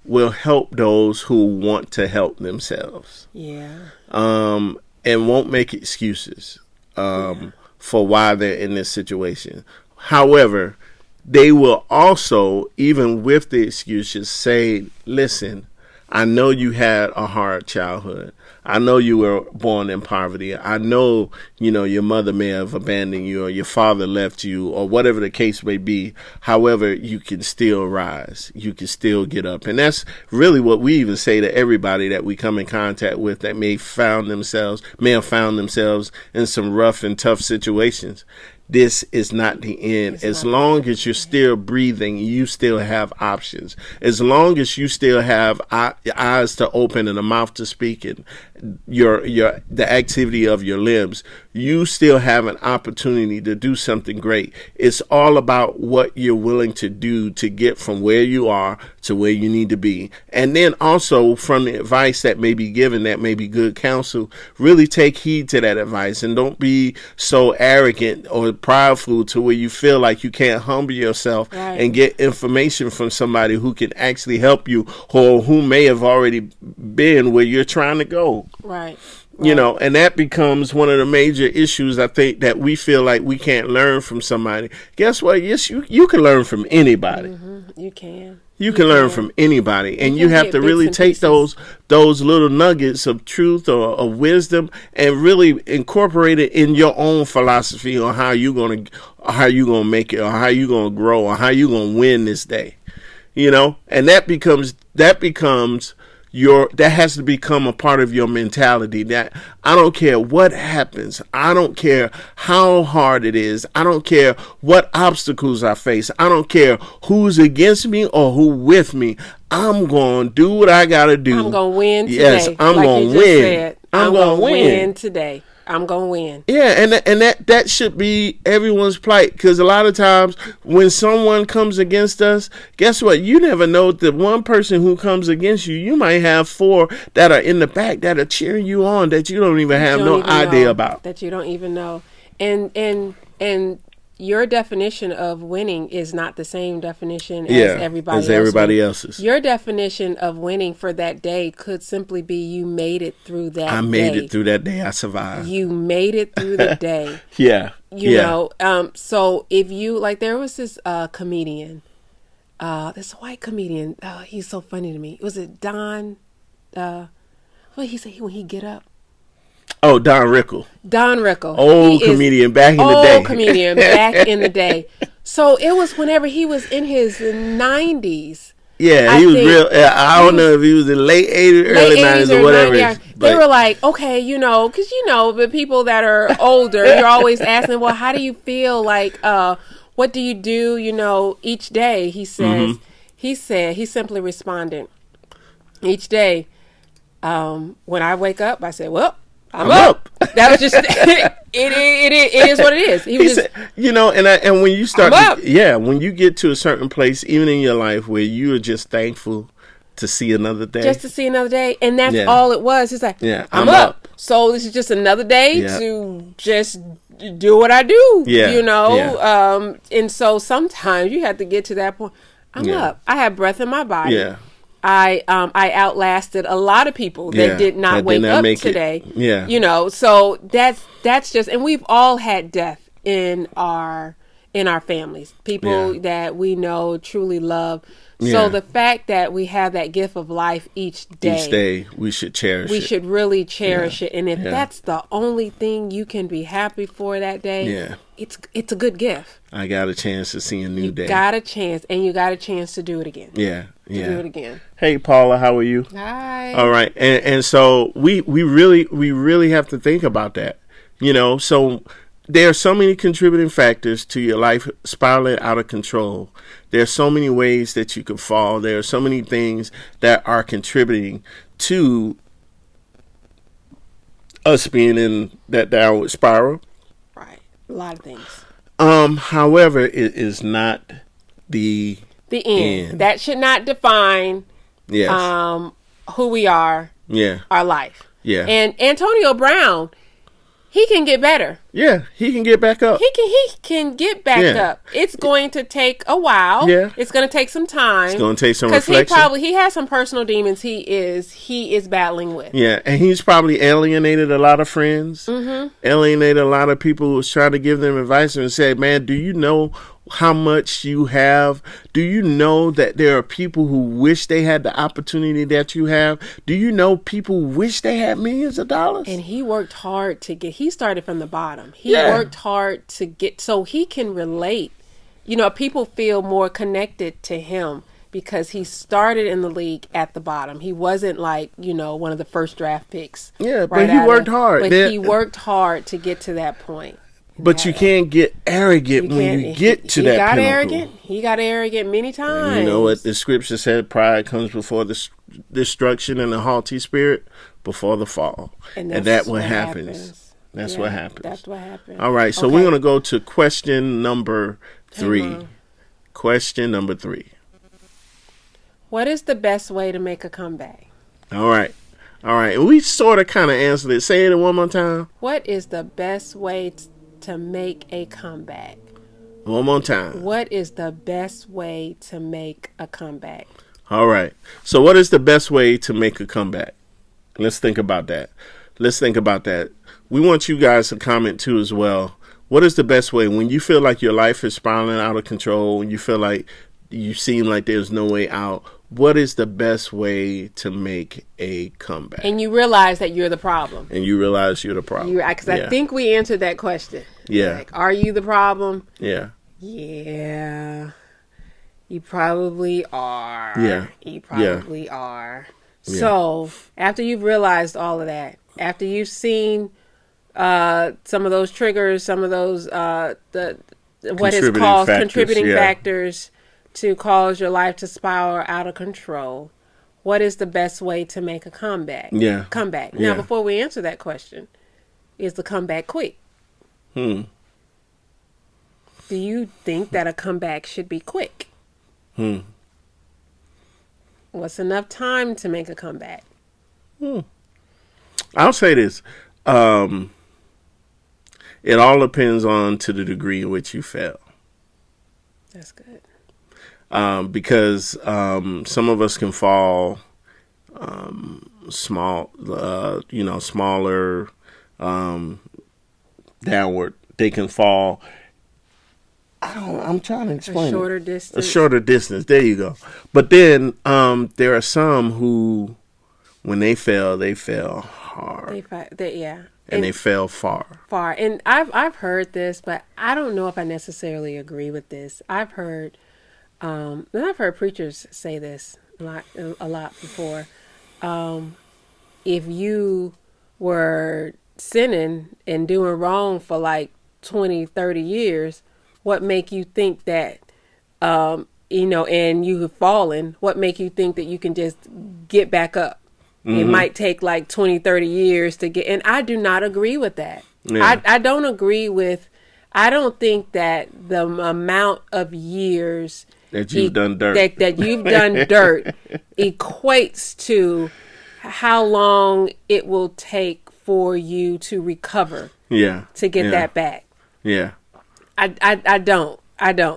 will help those who want to help themselves. Yeah. And won't make excuses for why they're in this situation. However, they will also, even with the excuses, say, listen, I know you had a hard childhood. I know you were born in poverty. I know, your mother may have abandoned you or your father left you or whatever the case may be. However, you can still rise. You can still get up. And that's really what we even say to everybody that we come in contact with that may have found themselves in some rough and tough situations. This is not the end. As long as you're still breathing, you still have options. As long as you still have eyes to open and a mouth to speak and the activity of your limbs, you still have an opportunity to do something great. It's all about what you're willing to do to get from where you are to where you need to be. And then also from the advice that may be given, that may be good counsel, really take heed to that advice and don't be so arrogant or prideful to where you feel like you can't humble yourself and get information from somebody who can actually help you or who may have already been where you're trying to go. Right. And that becomes one of the major issues, I think, that we feel like we can't learn from somebody. Guess what? Yes, you can learn from anybody. Mm-hmm. You can. You can learn from anybody, and you have to really take those little nuggets of truth or of wisdom and really incorporate it in your own philosophy on how you gonna make it, or how you gonna grow, or how you gonna win this day. And that becomes that has to become a part of your mentality. That I don't care what happens. I don't care how hard it is. I don't care what obstacles I face. I don't care who's against me or who with me. I'm going to do what I got to do. I'm going to win today. Yes, I'm going to win. I'm going to win today. I'm going to win. Yeah, and that should be everyone's plight, because a lot of times when someone comes against us, guess what? You never know, the one person who comes against you, you might have 4 that are in the back that are cheering you on that you don't even have no idea about. That you don't even know. And your definition of winning is not the same definition as everybody else's. Your definition of winning for that day could simply be you made it through that day. I made it through that day. I survived. You made it through the day. Yeah. You know, so if you, like, there was this comedian, this white comedian, he's so funny to me. Was it Don, what did he say when he get up? Oh, Don Rickles. Don Rickles. Old comedian back in the day. Old comedian back in the day. So it was whenever he was in his 90s. Yeah, he was real. I don't know if he was in late 80s, early 90s or whatever. 90s, they were like, okay, because the people that are older, you're always asking, well, how do you feel? Like, what do you do, each day? He says, he simply responded, each day, when I wake up, I say, well, I'm up. That was just it is what it is. He said, and when you start, when you get to a certain place, even in your life, where you are just thankful to see another day, just to see another day, and that's all it was. It's like, I'm up. So this is just another day to just do what I do. And so sometimes you have to get to that point. I'm up. I have breath in my body. Yeah. I outlasted a lot of people that did not wake up today. Yeah. So that's just, and we've all had death in our families. People that we know truly love. So the fact that we have that gift of life each day, we should cherish it. We should really cherish it. And if that's the only thing you can be happy for that day, it's a good gift. I got a chance to see a new day. You got a chance, and you got a chance to do it again. Yeah. Do it again. Hey, Paula, how are you? Hi. All right, and so we really have to think about that. So there are so many contributing factors to your life spiraling out of control. There are so many ways that you can fall. There are so many things that are contributing to us being in that downward spiral. Right, a lot of things. However, it is not the end. That should not define who we are, our life. Yeah. And Antonio Brown, he can get better. Yeah, he can get back up. He can get back up. It's going to take a while. Yeah. It's going to take some time. It's going to take some reflection. Because he has some personal demons he is battling with. Yeah, and he's probably alienated a lot of friends. Alienated a lot of people who was trying to give them advice and said, man, do you know how much you have? Do you know that there are people who wish they had the opportunity that you have? Do you know people wish they had millions of dollars? And he worked hard to get, he started from the bottom. He Yeah. worked hard to get, so he can relate. You know, people feel more connected to him because he started in the league at the bottom. He wasn't like, you know, one of the first draft picks. Yeah, but he worked hard. But he worked hard to get to that point. But you can't get arrogant when you get to that pinnacle. Arrogant. He got arrogant many times. And you know what the scripture said? Pride comes before the destruction, and a haughty spirit before the fall. And that's what happens. That's what happens. That's what happens. All right, so we're going to go to question number 3. Question number 3. What is the best way to make a comeback? All right. We sort of kind of answered it. Say it one more time. What is the best way to make a comeback? One more time. What is the best way to make a comeback? All right. So what is the best way to make a comeback? Let's think about that. We want you guys to comment too as well. What is the best way when you feel like your life is spiraling out of control, when you feel like you seem like there's no way out? What is the best way to make a comeback? And you realize that you're the problem. Because I think we answered that question. Yeah. Like, are you the problem? Yeah. Yeah. You probably are. Yeah. You probably are. Yeah. So, after you've realized all of that, after you've seen some of those triggers, some of those what is called contributing factors to cause your life to spiral out of control, what is the best way to make a comeback? Comeback. Now, before we answer that question, is the comeback quick? Do you think that a comeback should be quick? What's enough time to make a comeback? I'll say this. It all depends on to the degree in which you fail. That's good. Because some of us can fall smaller, downward. They can fall. I'm trying to explain. A shorter distance. A shorter distance. There you go. But then there are some who, when they fell hard. And they fell far. And I've heard this, but I don't know if I necessarily agree with this. I've heard preachers say this a lot before. If you were sinning and doing wrong for like 20, 30 years, what make you think that, and you have fallen, what make you think that you can just get back up? It might take like 20, 30 years to get, and I do not agree with that. Yeah. I don't agree with, I don't think that the amount of years that you've done dirt equates to how long it will take for you to recover. To get that back. I don't.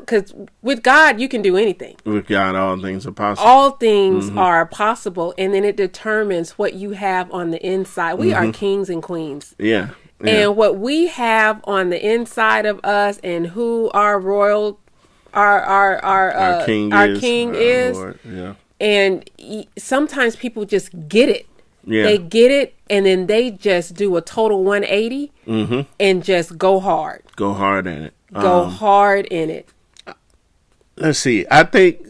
Because with God, you can do anything. With God, all things are possible. All things are possible. And then it determines what you have on the inside. We are kings and queens. Yeah. And what we have on the inside of us and who our royal, our king is. Lord. Yeah. And sometimes people just get it. Yeah. They get it, and then they just do a total 180 and just go hard. Go hard in it. Go hard in it. Let's see. I think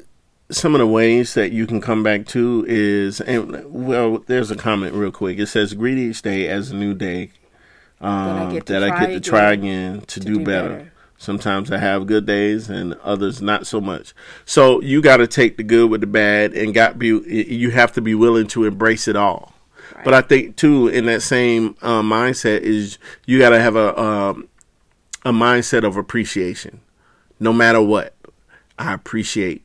some of the ways that you can come back to is, there's a comment real quick. It says, greet each day as a new day that I get to try again to do better. Sometimes I have good days and others not so much. So you got to take the good with the bad, and you have to be willing to embrace it all. Right. But I think too, in that same mindset, is you got to have a mindset of appreciation. No matter what, I appreciate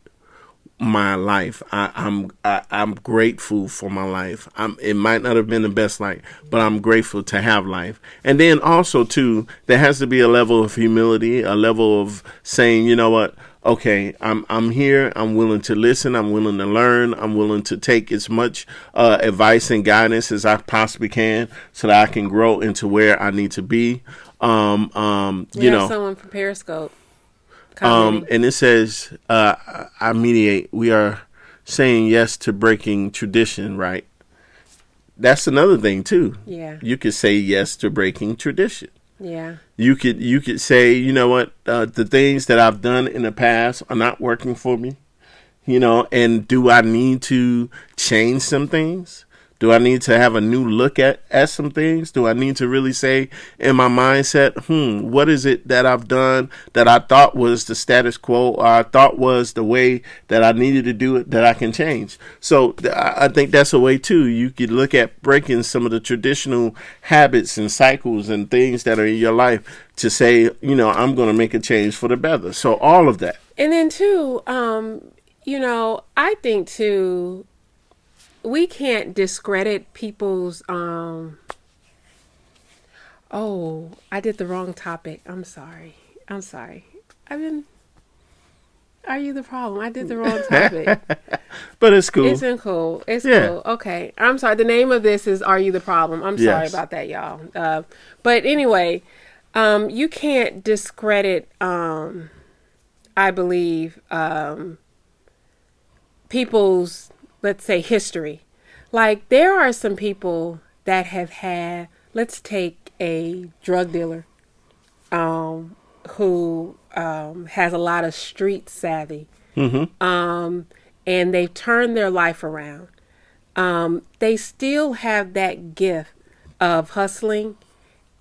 my life. I'm grateful for my life. It might not have been the best life, but I'm grateful to have life. And then also too, there has to be a level of humility, a level of saying, you know what? Okay, I'm here. I'm willing to listen. I'm willing to learn. I'm willing to take as much advice and guidance as I possibly can, so that I can grow into where I need to be. Someone from Periscope. And it says, I mediate. We are saying yes to breaking tradition, right? That's another thing too. Yeah. You could say yes to breaking tradition. Yeah. You could say, you know what, the things that I've done in the past are not working for me. And do I need to change some things? Do I need to have a new look at some things? Do I need to really say in my mindset, what is it that I've done that I thought was the status quo, or I thought was the way that I needed to do it, that I can change? So I think that's a way too. You could look at breaking some of the traditional habits and cycles and things that are in your life to say, I'm going to make a change for the better. So all of that. And then too, I think too, we can't discredit people's, I did the wrong topic. I'm sorry. Are you the problem? I did the wrong topic. But it's cool. It's cool. Cool. Okay. I'm sorry. The name of this is Are You the Problem? I'm sorry about that, y'all. But anyway, you can't discredit, I believe, people's, let's say, history. Like, there are some people that have had, let's take a drug dealer who has a lot of street savvy, and they've turned their life around. They still have that gift of hustling,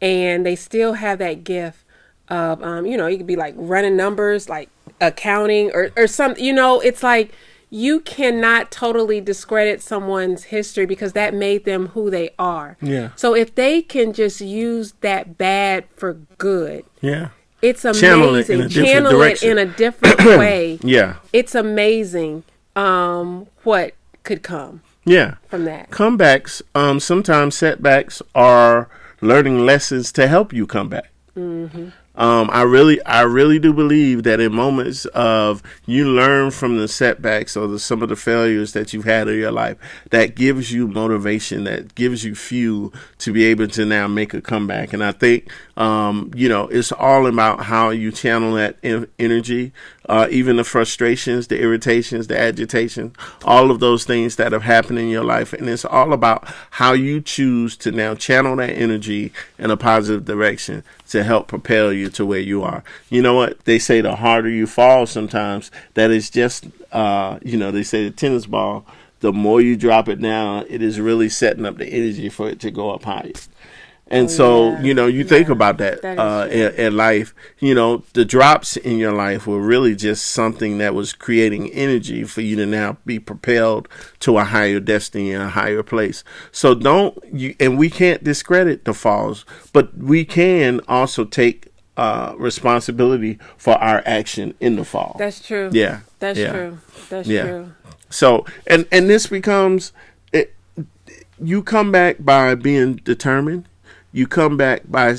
and they still have that gift of, you could be like running numbers, like accounting or something, it's like, you cannot totally discredit someone's history because that made them who they are. Yeah. So if they can just use that bad for good, it's Channel amazing. it in a different way. Yeah. It's amazing what could come. Yeah. From that. Comebacks, sometimes setbacks are learning lessons to help you come back. Mm-hmm. I really do believe that in moments of you learn from the setbacks or some of the failures that you've had in your life, that gives you motivation, that gives you fuel to be able to now make a comeback. And I think, it's all about how you channel that energy, even the frustrations, the irritations, the agitation, all of those things that have happened in your life. And it's all about how you choose to now channel that energy in a positive direction to help propel you to where you are. You know what? They say the harder you fall sometimes, that is just, they say the tennis ball, the more you drop it down, it is really setting up the energy for it to go up higher. And you think about that in life, the drops in your life were really just something that was creating energy for you to now be propelled to a higher destiny and a higher place. So and we can't discredit the falls, but we can also take responsibility for our action in the fall. That's true. Yeah. That's true. That's true. So, and this becomes, you come back by being determined. You come back by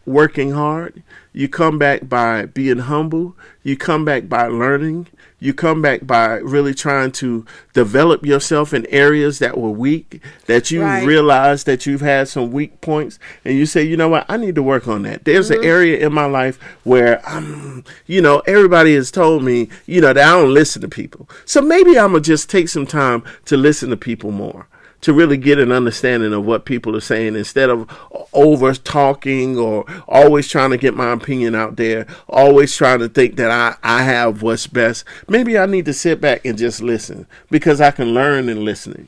working hard. You come back by being humble. You come back by learning. You come back by really trying to develop yourself in areas that were weak, that you realized that you've had some weak points, and you say, you know what, I need to work on that. There's an area in my life where everybody has told me, that I don't listen to people. So maybe I'm going to just take some time to listen to people more, to really get an understanding of what people are saying instead of over talking or always trying to get my opinion out there, always trying to think that I have what's best. Maybe I need to sit back and just listen because I can learn in listening.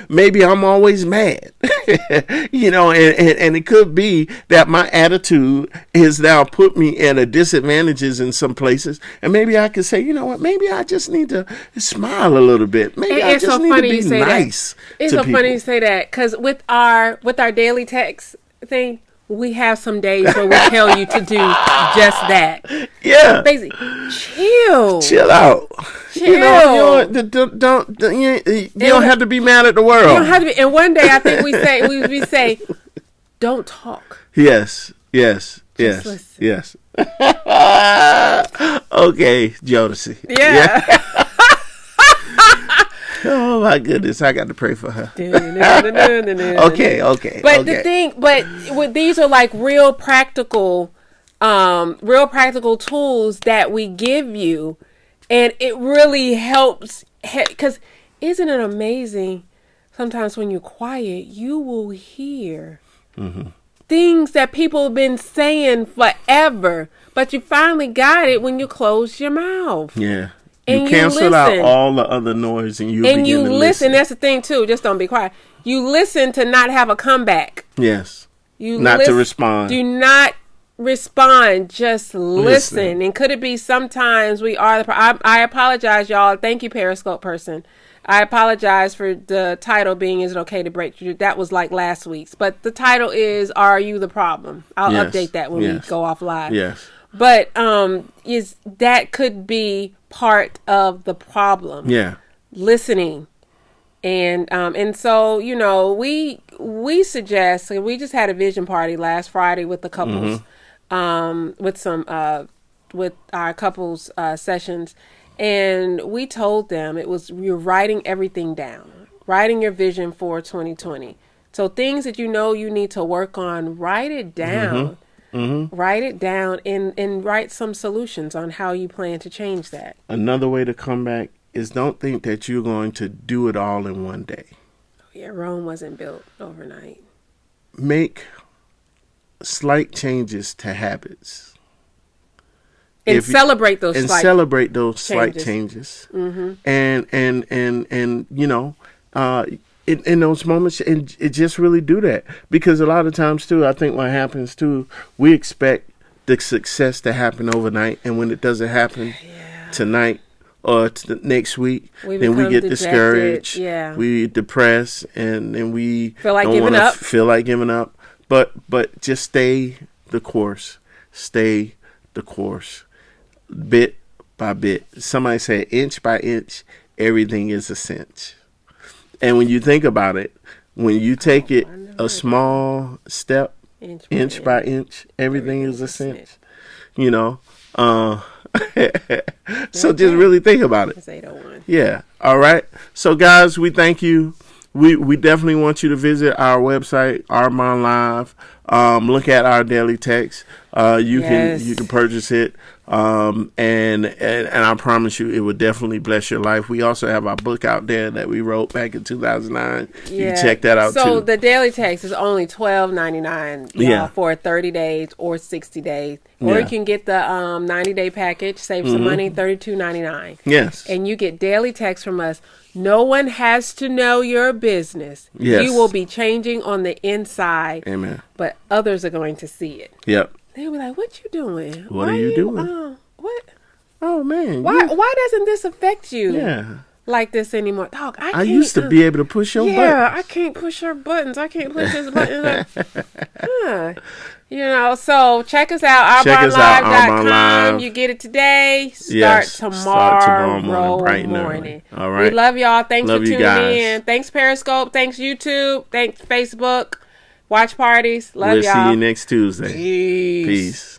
Maybe I'm always mad, and it could be that my attitude has now put me at a disadvantages in some places. And maybe I could say, you know what, maybe I just need to smile a little bit. Maybe I just need to be nice. It's so funny you say that because with our daily text thing, we have some days where we tell you to do just that. Yeah, basically, chill out. Chill. You don't have to be mad at the world. You don't have to be. And one day, I think we say, don't talk. Yes. Listen. Yes. Okay, Jodeci. Yeah. Oh my goodness, I got to pray for her. Okay. The thing, these are like real practical real practical tools that we give you. And it really helps, because isn't it amazing? Sometimes when you're quiet, you will hear things that people have been saying forever, but you finally got it when you close your mouth. Yeah. And you cancel out all the other noise and you begin to listen. That's the thing too. Just don't be quiet. You listen to not have a comeback. Yes. Not to respond. Do not respond. Just listen. And could it be sometimes we are I apologize, y'all. Thank you, Periscope person. I apologize for the title being "Is It Okay to Break You?" That was like last week's, but the title is "Are You the Problem?" I'll update that when we go off live. Yes. But is that could be part of the problem? Yeah. Listening. And so, you know, we suggest, we just had a vision party last Friday with the couples, with our couples sessions, and we told them you're writing everything down, writing your vision for 2020. So things that you know you need to work on, write it down. Write it down and write some solutions on how you plan to change that. Another way to come back is don't think that you're going to do it all in one day. Yeah, Rome wasn't built overnight. Make slight changes to habits. And celebrate those slight changes. And you know, in those moments, and it just really do that, because a lot of times too, I think what happens too, we expect the success to happen overnight, and when it doesn't happen tonight or next week, then we get discouraged. Yeah. We depressed, and then we feel like giving up. But just stay the course. Stay the course. Bit by bit. Somebody said inch by inch, everything is a cinch. And when you think about it, when you take it a small step, inch by inch, everything is a cinch. You know? So just really think about it. It's 8:01. Yeah. All right. So guys, we thank you. We definitely want you to visit our website, Ourbondlive. Look at our daily text. You can purchase it. And I promise you, it will definitely bless your life. We also have our book out there that we wrote back in 2009. You can check that out too. So the daily text is only $12.99 for 30 days or 60 days. Or you can get the 90-day package, save some money, $32.99. Yes. And you get daily text from us. No one has to know your business. Yes. You will be changing on the inside. Amen. But others are going to see it. Yep. They'll be like, "What you doing? What are you doing? What? Oh man. Why doesn't this affect you? Yeah. Like this anymore, dog. I used to be able to push your buttons. Yeah, I can't push her buttons. I can't push his buttons. You know, so check us out, ourbondlive.com. You get it today. Start tomorrow morning. All right. We love y'all. Thanks for tuning in. Thanks, Periscope. Thanks, YouTube. Thanks, Facebook. Watch parties. Love y'all. We'll see you next Tuesday. Peace. Peace.